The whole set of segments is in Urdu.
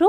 to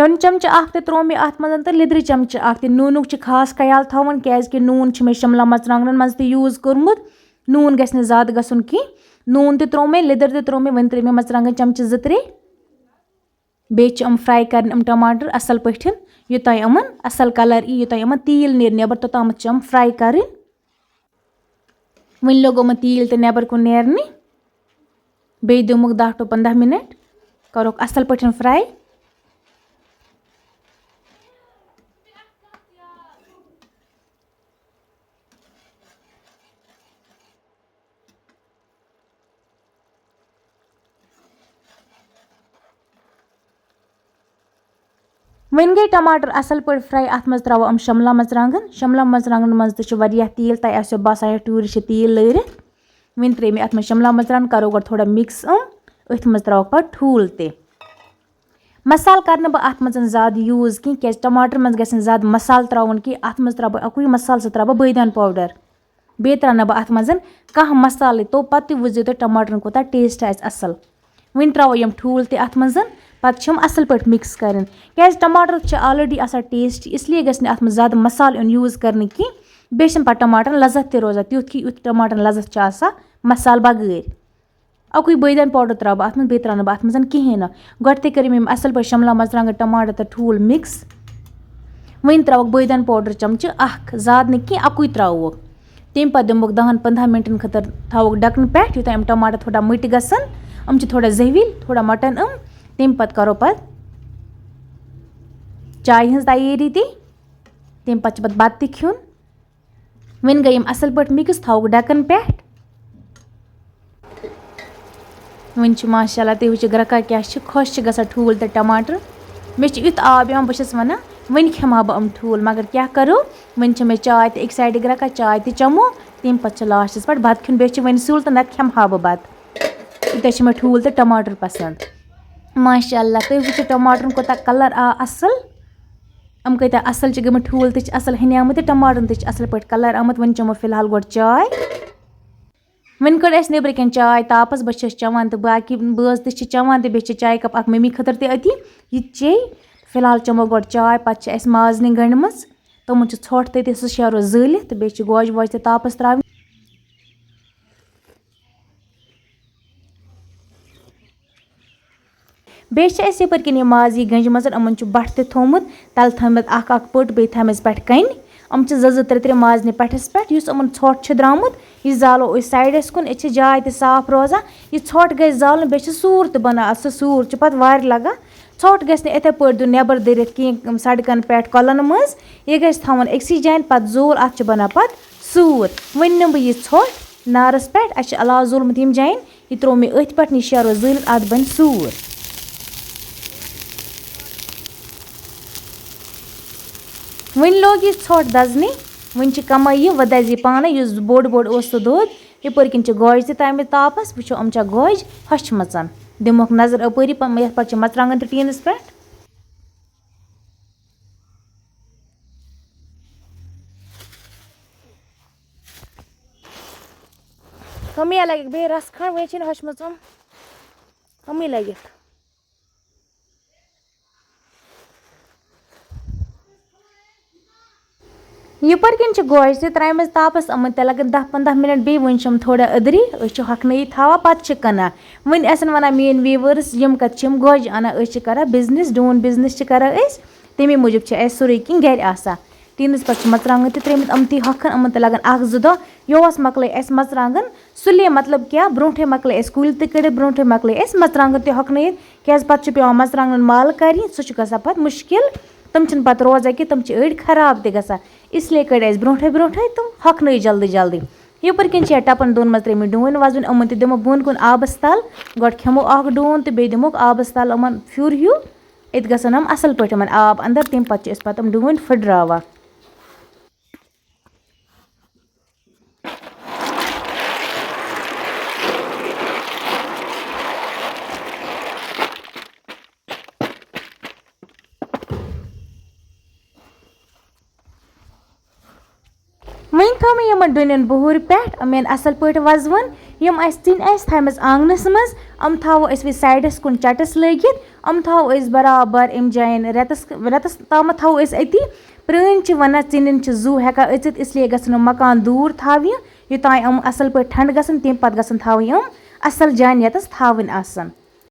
نُن چمچہٕ اکھ تہِ تروو مےٚ اَتھ منٛز تہٕ لیٚدرِ چمچہٕ اکھ تہِ نوٗنُک چھُ خاص خیال تھاوُن کیازِ کہِ نوٗن چھُ مےٚ شِملا مرژٕوانٛگنن منٛز تہِ یوٗز کوٚرمُت نوٗن گژھِ نہٕ زیادٕ گژھُن کینٛہہ نوٗن تہِ تروو مےٚ لیٚدٕر تہِ تروو مےٚ وۄنۍ ترٛٲے مےٚ مرژٕوانٛگن چمچہٕ 2-3 بیٚیہِ چھِ فرٛاے کَرٕنۍ ٹماٹر اَصٕل پٲٹھۍ یوٚتانۍ یِمن اَصٕل کَلر یی یوٚتانۍ یِمن تیٖل نیرِ نیٚبر توٚتامَتھ چھِ فرٛاے کَرٕنۍ وۄنۍ لوٚگ یِمن تیٖل تہِ نیٚبر کُن نیرنہِ بیٚیہِ دِمُکھ 10 to 15 مِنٹ کَرُکھ اَصٕل پٲٹھۍ فرٛاے وۄنۍ گٔے ٹماٹر اَصٕل پٲٹھۍ فرٛاے اَتھ منٛز ترٛاوو شِملا مرژٕوانٛگن منٛز تہِ چھُ واریاہ تیٖل تۄہہِ آسیو باسان ٹوٗرِ چھِ تیٖل لٲرِتھ وۄنۍ ترٛٲے مےٚ اَتھ منٛز شِملا مرژٕوانٛگن کَرو گۄڈٕ تھوڑا مِکٕس أتھۍ منٛز ترٛاوَکھ پَتہٕ ٹھوٗل تہِ مصالہٕ کَرٕ نہٕ بہٕ اَتھ منٛز زیادٕ یوٗز کینٛہہ کیٛازِ ٹماٹر منٛز گژھِ نہٕ زیادٕ مصالہٕ ترٛاوُن کینٛہہ اَتھ منٛز ترٛاوٕ بہٕ اَکُے مصالہٕ سُہ ترٛاوٕ بہٕ بٲدیان پاوڈر بیٚیہِ ترٛاونہٕ بہٕ اَتھ منٛز کانٛہہ مصالٕے تو پَتہٕ تہِ وٕچھزیو تُہۍ ٹماٹرن کوٗتاہ ٹیسٹ آسہِ اَصٕل وۄنۍ ترٛاوو یِم ٹھوٗل تہِ اَتھ منٛز پَتہٕ چھِ یِم اَصٕل پٲٹھۍ مِکٕس کَرٕنۍ کیٛازِ ٹماٹر چھِ آلریڈی آسان ٹیسٹ اِسلیے گژھِ نہٕ اَتھ منٛز زیادٕ مصالہٕ یُن یوٗز کَرنہٕ کینٛہہ بیٚیہِ چھِنہٕ پَتہٕ ٹماٹر لَذت تہِ روزان تیُتھ کہِ یُتھ ٹماٹر لَذت چھُ آسان مصالہٕ بغٲر اَکُے بٲدیان پاوڈر ترٛاوٕ بہٕ اَتھ منٛز بیٚیہِ ترٛاونہٕ بہٕ اَتھ منٛز کِہیٖنۍ نہٕ گۄڈٕ تہِ کٔرِم یِم اَصٕل پٲٹھۍ شِملا مرژٕوانٛگن ٹماٹر تہٕ ٹھوٗل مِکٕس وۄنۍ ترٛاوَکھ بٲدیان پاوڈر چمچہٕ اکھ زیادٕ نہٕ کینٛہہ اَکُے ترٛاووکھ تمہِ پَتہٕ دِموکھ 10-15 مِنٹَن خٲطرٕ تھاووکھ ڈَکٕنۍ پٮ۪ٹھ یوٚتانۍ یِم ٹماٹر تھوڑا مٔٹۍ گژھن یِم چھِ تھوڑا زٔوِلۍ تھوڑا مۄٹَن تمہِ پَتہٕ کَرو پَتہٕ چایہِ ہٕنٛز تیٲری تہِ تمہِ پَتہٕ چھِ پَتہٕ بَتہٕ تہِ کھیوٚن وۄنۍ گٔے یِم اَصٕل پٲٹھۍ مِکٕس تھاووکھ ڈَکَن پٮ۪ٹھ وۄنۍ چھِ ماشاءاللہ تُہۍ وٕچھِو گرٛکا کیٛاہ چھِ خۄش چھِ گژھان ٹھوٗل تہٕ ٹماٹر مےٚ چھِ یُتھ آب یِوان بہٕ چھَس وَنان وۄنۍ کھٮ۪مہٕ ہا بہٕ یِم ٹھوٗل مگر کیٛاہ کَرو وۄنۍ چھِ مےٚ چاے تہِ أکۍ سایڈٕ گرٛکا چاے تہِ چٮ۪مو تمہِ پَتہٕ چھِ لاسٹَس پٮ۪ٹھ بَتہٕ کھیوٚن بیٚیہِ چھِ وۄنۍ سیُل تہٕ نَتہٕ کھٮ۪مہٕ ہا بہٕ بَتہٕ یوٗتاہ چھِ مےٚ ٹھوٗل تہٕ ٹماٹر پَسنٛد ماشاءاللہ تُہۍ وٕچھِو ٹماٹرن کوٗتاہ کَلَر آو اَصٕل یِم کۭتیاہ اَصٕل چھِ گٔمٕتۍ ٹھوٗل تہِ چھِ اَصٕل ہٮ۪نہِ آمٕتۍ تہٕ ٹماٹرن تہِ چھِ اَصٕل پٲٹھۍ کَلَر آمُت وۄنۍ چٮ۪مو فِلحال گۄڈٕ چاے وۄنۍ کٔڑ اَسہِ نیٚبرٕ کٮ۪ن چاے تاپَس بہٕ چھَس چٮ۪وان تہٕ باقٕے بٲژ تہِ چھِ چٮ۪وان تہٕ بیٚیہِ چھِ چایہِ کَپ اَکھ مٔمی خٲطرٕ تہِ أتی یہِ تہِ چیٚیہِ فِلحال چٮ۪مو گۄڈٕ چاے پَتہٕ چھِ اَسہِ مازنہِ گٔنڈمٕژ تِمَن چھِ ژھۄٹھ تٔتی سُہ شیرو زٲلِتھ تہٕ بیٚیہِ چھِ گوجہِ ووجہِ تہِ تاپَس ترٛاوٕنۍ بیٚیہِ چھِ اَسہِ یَپٲرۍ کِنۍ یہِ مازی گٔنجمٕژ یِمَن چھُ بَٹھ تہِ تھوٚمُت تَلہٕ تھٲومٕژ اَکھ پٔٹ بیٚیہِ تھٲومٕژ پٮ۪ٹھٕ کَنہِ یِم چھِ 2-3 مازنہِ پٮ۪ٹھَس پٮ۪ٹھ یُس یِمَن ژھۄٹھ چھُ درٛامُت یہِ زالو أسۍ سایڈَس کُن أسۍ چھِ جاے تہِ صاف روزان یہِ ژھۄٹھ گژھِ زالُن بیٚیہِ چھِ سوٗر تہِ بَنان سُہ سوٗر چھُ پَتہٕ وارِ لَگان ژھۄٹھ گژھِ نہٕ یِتھَے پٲٹھۍ دیُن نٮ۪بر دٔرِتھ کینٛہہ سڑکَن پٮ۪ٹھ کۄلَن منٛز یہِ گژھِ تھاوُن أکسٕے جایہِ پَتہٕ زول اَتھ چھُ بَنان پَتہٕ سوٗر وۄنۍ نِمہٕ بہٕ یہِ ژھۄٹھ نارَس پٮ۪ٹھ اَسہِ چھِ علاوٕ زولمُت ییٚمہِ جایَن یہِ ترٛوو مےٚ أتھۍ پٮ۪ٹھ یہِ شیرو زٲلِتھ اَتھ بَنہِ سوٗر وۄنۍ لوگ یہِ ژھۄٹھ دَزنہِ وۄنۍ چھِ کَمٲے یہِ وۄنۍ دَزِ یہِ پانَے یُس بوٚڑ بوٚڑ اوس سُہ دۄد یَپٲرۍ کِنۍ چھِ گوجہِ تہِ ترٛامٕتۍ تاپَس وٕچھو یِم چھا گوجہِ ہۄچھمَژ دِموکھ نظر اَپٲری یَتھ پٮ۪ٹھ چھِ مرژٕوانٛگَن تہِ ٹیٖنَس پٮ۪ٹھ کَمٕے لَگٮ۪کھ بیٚیہِ رَس کھنٛڈ وۄنۍ چھِنہٕ ہۄچھمَژ کَمٕے لَگٮ۪کھ یَپٲرۍ کِنۍ چھِ گوجہِ تہِ ترٛامٕژ تاپَس یِمَن تہِ لَگَن 10-15 مِنٹ بیٚیہِ وۄنۍ چھِ یِم تھوڑا أدرِ أسۍ چھِ ہۄکھنٲیِتھ تھاوان پَتہٕ چھِ کٕنان وۄنۍ آسَن وَنان میٛٲنۍ ویٖوٲرٕس یِم کَتہِ چھِ یِم گوجہِ اَنان أسۍ چھِ کَران بِزنِس ڈوٗن بِزنِس چھِ کَران أسۍ تَمے موٗجوٗب چھِ اَسہِ سورُے کینٛہہ گَرِ آسان ٹیٖنَس پٮ۪ٹھ چھِ مرژٕوانٛگَن تہِ ترٛٲیمٕتۍ یِم تہِ ہۄکھَن یِمَن تہِ لَگَن 1-2 دۄہ یُہُس مۄکلٲے اَسہِ مرژٕوانٛگَن سُلے مطلب کیٛاہ برونٛٹھٕے مۄکلٲے اَسہِ کُلۍ تہِ کٔڑِتھ برونٛٹھٕے مۄکلٲے اَسہِ مرژٕوانٛگَن تہِ ہۄکھنٲیِتھ کیٛازِ پَتہٕ چھُ پیٚوان مرژٕوانٛگنَن مالہٕ کَرنہِ سُہ چھُ گژھان پَتہٕ مُشکِل تِم چھِنہٕ پَتہٕ روزان کینٛہہ تِم چھِ أڑۍ خراب تہِ گژھان اِسلیے کٔڑۍ اَسہِ برونٛٹھٕے تِم ہۄکھنٲے جلدی یَپٲرۍ کِنۍ چھِ یا ٹَپَن 2 منٛز ترٛٲیمٕتۍ ڈوٗنۍ وَزٕنۍ یِمَن تہِ دِمو بۄن کُن آبَس تَل گۄڈٕ کھٮ۪مو اَکھ ڈوٗن تہٕ بیٚیہِ دِموکھ آبَس تَل یِمَن پھیُر ہیوٗ اَتہِ گژھن یِم اَصٕل پٲٹھۍ یِمَن آب اَنٛدر تمہِ پَتہٕ چھِ أسۍ پَتہٕ یِم ڈوٗنۍ پھٕٹراوان وۄنۍ تھٲو مےٚ یِمَن ڈوٗنٮ۪ن بُہُرۍ پٮ۪ٹھ یِم یِن اَصٕل پٲٹھۍ وَزوُن یِم اَسہِ ژِنۍ آسہِ تھایمَژ آنٛگنَس منٛز یِم تھاوو أسۍ وۄنۍ سایڈَس کُن چَٹَس لٲگِتھ یِم تھاوو أسۍ بَرابَر اَمہِ جایَن رٮ۪تَس تامَتھ تھاوو أسۍ أتی. پرٛٲنۍ چھِ وَنان ژِنٮ۪ن چھِ زوٗ ہٮ۪کان أژِتھ اِسلیے گژھن یِم مکان دوٗر تھاونہِ یوٚتانۍ یِم اَصٕل پٲٹھۍ ٹھنٛڈٕ گژھن تمہِ پَتہٕ گژھن تھاوٕنۍ یِم اَصٕل جانہِ ییٚتَس تھاوٕنۍ آسَن.